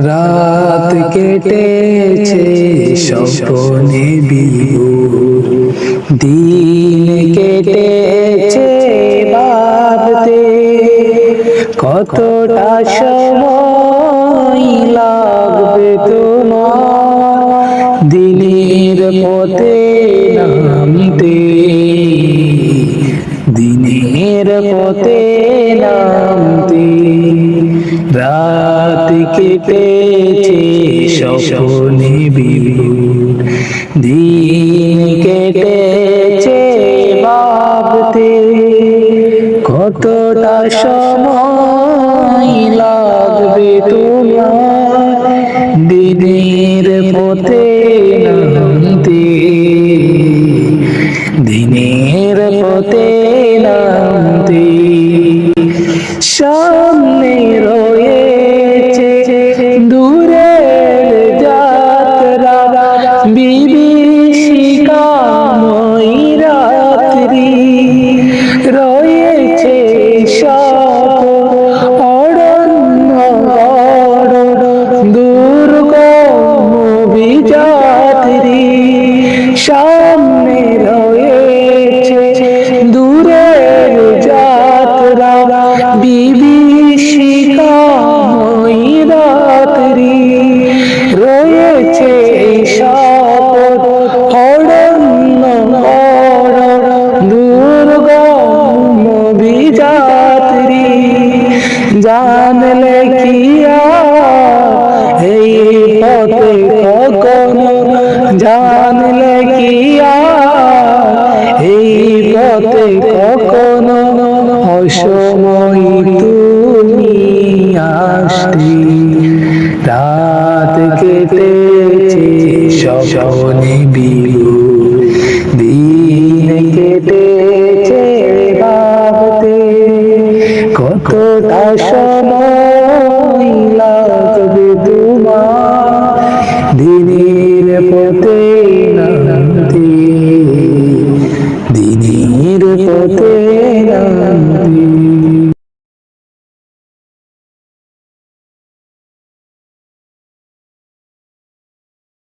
রাত কেটেছে স্বপ্নে বিভোর, দিন কেটেছে ভাবতে, কতটা সময় লাগবে তোমার দিনের পথে নামতে, দিনের পথে নামতে। রাত কেটেছে স্বপ্নে বিভোর, দিন কেটেছে ভাবতে, কতটা সময় লাগবে তোমার দিনের পথে নামতে, দিনের পথে নামতে। সামনে রয়েছে দূরের যাত্রা, বিভীষিকাময়ী রাত্রি, রয়েছে অরণ্য দুর্গম বিযাত্রী। সামনে রয়েছে দূরের যাত্রা, বিভীষিকাময়ী রাত্রি, রয়েছে অরণ্য দুর্গম বিযাত্রী। জানলে কি এই পথে কখনো, জানলে কি এই পথে কখনো অসময় তুমি আসতে। রাত কেটেছে স্বপ্নে বিভোর, দিন কেটেছে ভাবতে, কতটা সময় লাগবে তোমার দিনের পথে নামতে, দিনের পথে নামতে।